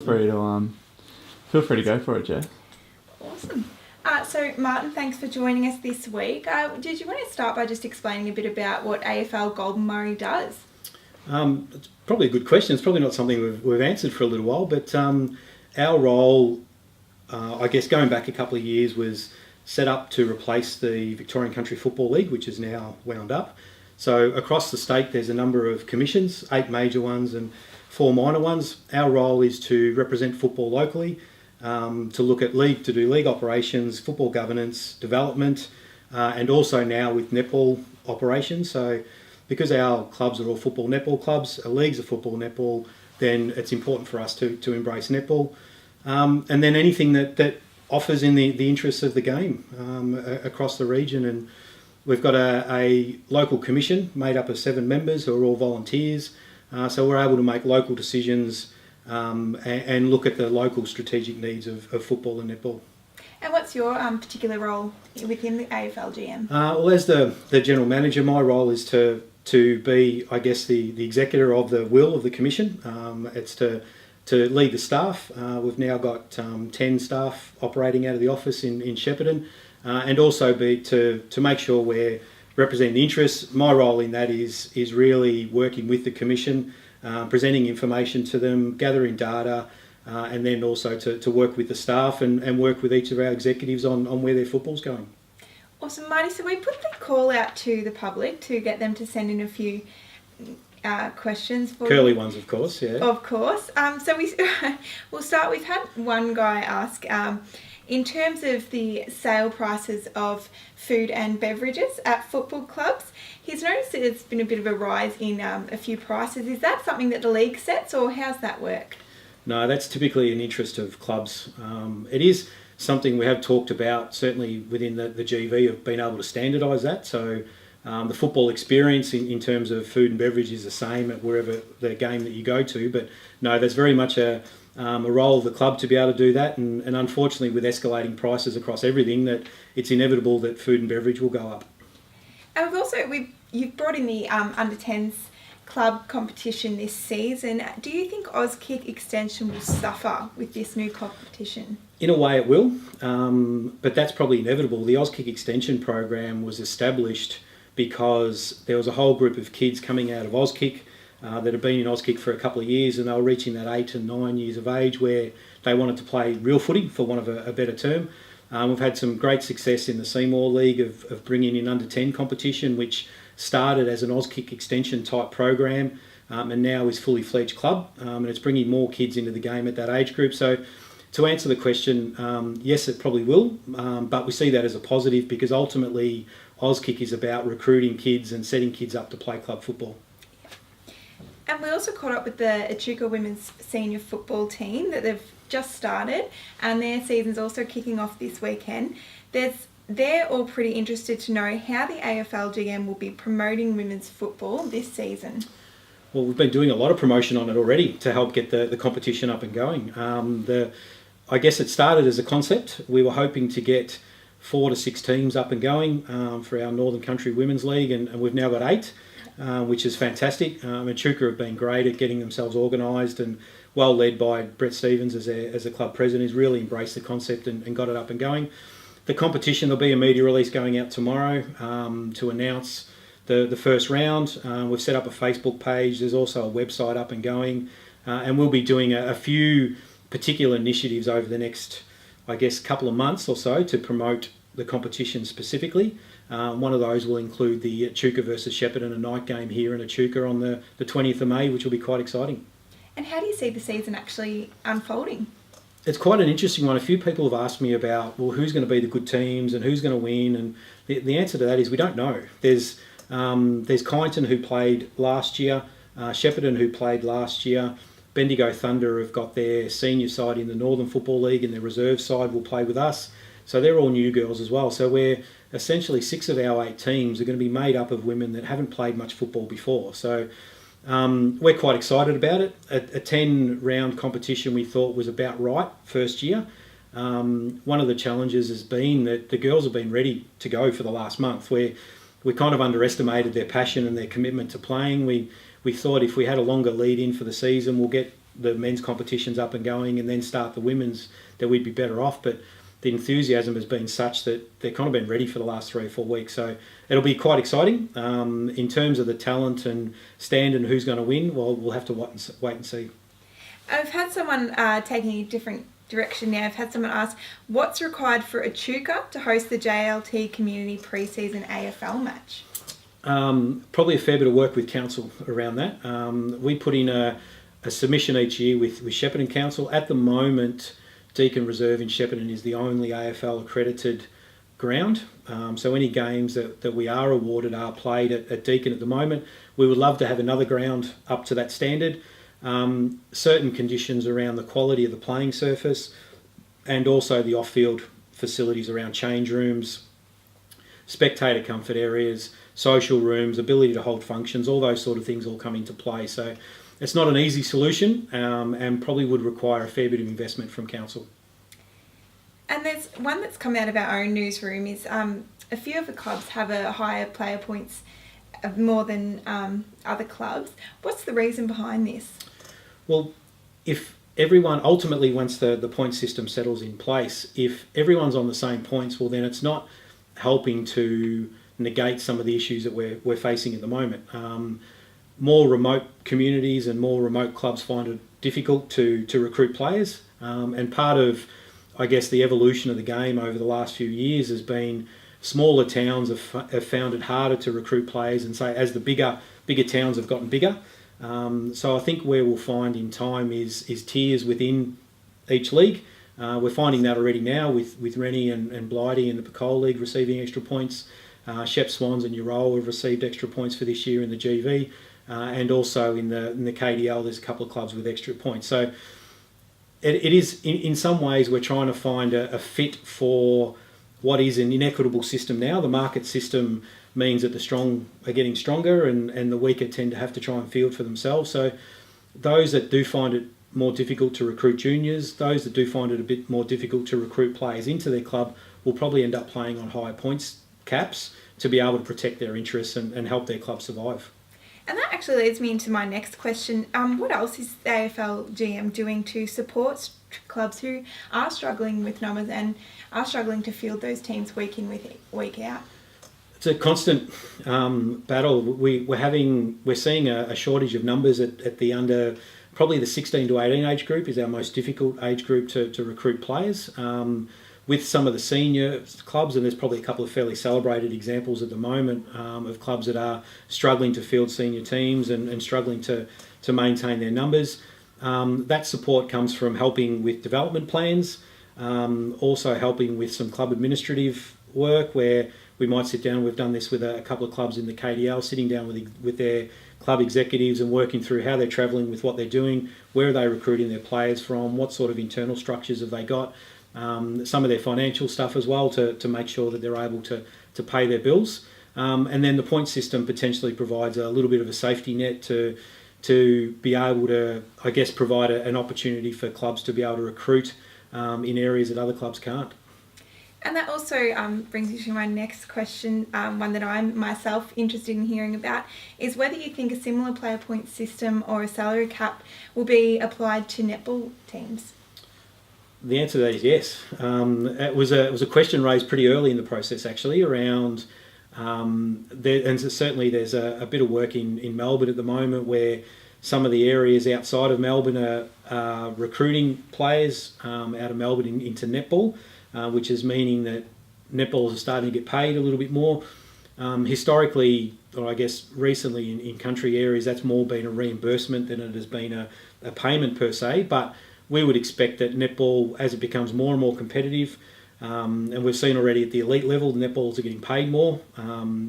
Feel free to go for it, Jess. Awesome. So Martin, thanks for joining us this week. Did you want to start by just explaining a bit about what AFL Goulburn does? It's probably a good question. It's probably not something we've answered for a little while, but our role, I guess going back a couple of years, was set up to replace the Victorian Country Football League, which is now wound up. So across the state there's a number of commissions, 8 major ones and 4 minor ones. Our role is to represent football locally, to look at to do league operations, football governance, development, and also now with netball operations. So because our clubs are all football netball clubs, our leagues are football netball, then it's important for us to embrace netball. And then anything that offers in the interests of the game across the region. And we've got a local commission made up of 7 members who are all volunteers. So we're able to make local decisions and look at the local strategic needs of football and netball. And what's your particular role within the AFL GM? Well, as the general manager, my role is to be, I guess, the executor of the will of the commission. It's to lead the staff. We've now got 10 staff operating out of the office in Shepparton, and also to make sure we're representing the interests. My role in that is really working with the commission, presenting information to them, gathering data, and then also to work with the staff and work with each of our executives on where their football's going. Awesome, Marty. So we put the call out to the public to get them to send in a few questions for curly ones, of course. Yeah. Of course. So we'll start. We've had one guy ask, in terms of the sale prices of food and beverages at football clubs, he's noticed that there's been a bit of a rise in a few prices. Is that something that the league sets, or how's that work? No, that's typically an interest of clubs. It is something we have talked about, certainly within the GV, of being able to standardise that. So the football experience in terms of food and beverage is the same at wherever the game that you go to. But no, there's very much a role of the club to be able to do that. And unfortunately, with escalating prices across everything, that it's inevitable that food and beverage will go up. And you've brought in the under-10s club competition this season. Do you think Auskick Extension will suffer with this new competition? In a way it will, but that's probably inevitable. The Auskick Extension program was established because there was a whole group of kids coming out of Auskick that had been in Auskick for a couple of years, and they were reaching that 8 and 9 years of age where they wanted to play real footy, for want of a better term. We've had some great success in the Seymour League of bringing in under-10 competition, which started as an Auskick Extension type program and now is fully fledged club, and it's bringing more kids into the game at that age group. So to answer the question, yes, it probably will, but we see that as a positive because ultimately Auskick is about recruiting kids and setting kids up to play club football. And we also caught up with the Echuca women's senior football team that they've just started, and their season's also kicking off this weekend. They're all pretty interested to know how the AFL GM will be promoting women's football this season. Well, we've been doing a lot of promotion on it already to help get the competition up and going. I guess it started as a concept. We were hoping to get 4 to 6 teams up and going for our Northern Country Women's League, and we've now got 8, which is fantastic. Echuca have been great at getting themselves organised and well led by Brett Stevens as a club president. He's really embraced the concept and got it up and going. The competition, there'll be a media release going out tomorrow to announce the first round. We've set up a Facebook page. There's also a website up and going. And we'll be doing a few particular initiatives over the next, I guess, couple of months or so to promote the competition specifically. One of those will include the Echuca versus Shepparton, a night game here in Echuca on the 20th of May, which will be quite exciting. And how do you see the season actually unfolding? It's quite an interesting one. A few people have asked me about, well, who's going to be the good teams and who's going to win, and the answer to that is we don't know. There's Kyneton who played last year, Shepparton who played last year, Bendigo Thunder have got their senior side in the Northern Football League and their reserve side will play with us. So they're all new girls as well. So we're essentially 6 of our 8 teams are going to be made up of women that haven't played much football before. So we're quite excited about it. A 10-round competition we thought was about right first year. One of the challenges has been that the girls have been ready to go for the last month. We kind of underestimated their passion and their commitment to playing. We thought if we had a longer lead in for the season, we'll get the men's competitions up and going and then start the women's, that we'd be better off. But the enthusiasm has been such that they've kind of been ready for the last 3 or 4 weeks. So it'll be quite exciting. In terms of the talent and stand and who's going to win, well, we'll have to wait and see. I've had someone taking a different direction now. I've had someone ask, what's required for Echuca to host the JLT Community Pre-Season AFL match? Probably a fair bit of work with council around that. We put in a submission each year with Shepparton Council. At the moment, Deakin Reserve in Shepparton is the only AFL accredited ground. So any games that we are awarded are played at Deakin at the moment. We would love to have another ground up to that standard. Certain conditions around the quality of the playing surface and also the off-field facilities around change rooms, spectator comfort areas, social rooms, ability to hold functions, all those sort of things all come into play. So it's not an easy solution and probably would require a fair bit of investment from council. And there's one that's come out of our own newsroom is a few of the clubs have a higher player points of more than other clubs. What's the reason behind this? Well, if everyone, ultimately once the point system settles in place, if everyone's on the same points, well then it's not helping to negate some of the issues that we're facing at the moment. More remote communities and more remote clubs find it difficult to recruit players. And part of, I guess, the evolution of the game over the last few years has been smaller towns have found it harder to recruit players, and say as the bigger towns have gotten bigger. So I think where we'll find in time is tiers within each league. We're finding that already now with Rennie and Blighty in the Pacole League receiving extra points. Shep Swans and Uroa have received extra points for this year in the GV, and also in the KDL there's a couple of clubs with extra points. So it is in some ways we're trying to find a fit for what is an inequitable system now. The market system means that the strong are getting stronger and the weaker tend to have to try and field for themselves. So those that do find it more difficult to recruit juniors, those that do find it a bit more difficult to recruit players into their club will probably end up playing on higher points caps to be able to protect their interests and help their club survive. And that actually leads me into my next question. What else is the AFL GM doing to support clubs who are struggling with numbers and are struggling to field those teams week in, week out? It's a constant battle. We're seeing a shortage of numbers at the under, probably the 16 to 18 age group is our most difficult age group to recruit players. With some of the senior clubs, and there's probably a couple of fairly celebrated examples at the moment of clubs that are struggling to field senior teams and struggling to maintain their numbers. That support comes from helping with development plans, also helping with some club administrative work where we might sit down. We've done this with a couple of clubs in the KDL, sitting down with their club executives and working through how they're travelling with what they're doing, where are they recruiting their players from, what sort of internal structures have they got, some of their financial stuff as well to make sure that they're able to pay their bills. And then the point system potentially provides a little bit of a safety net to be able to, I guess, provide an opportunity for clubs to be able to recruit in areas that other clubs can't. And that also brings me to my next question, one that I'm myself interested in hearing about, is whether you think a similar player point system or a salary cap will be applied to netball teams. The answer to that is yes. It was a question raised pretty early in the process, actually, around and certainly there's a bit of work in Melbourne at the moment where some of the areas outside of Melbourne are recruiting players out of Melbourne into netball, which is meaning that netballers are starting to get paid a little bit more. Historically, or I guess recently in country areas, that's more been a reimbursement than it has been a payment per se, but we would expect that netball, as it becomes more and more competitive, and we've seen already at the elite level, the netballs are getting paid more,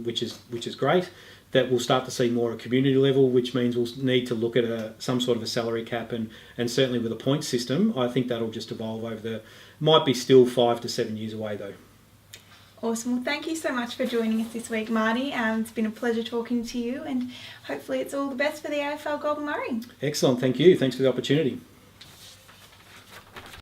which is great. That we'll start to see more at community level, which means we'll need to look at some sort of a salary cap, and certainly with a point system, I think that'll just evolve over might be still 5 to 7 years away though. Awesome. Well, thank you so much for joining us this week, Marty. It's been a pleasure talking to you, and hopefully it's all the best for the AFL Goulburn Murray. Excellent. Thank you. Thanks for the opportunity.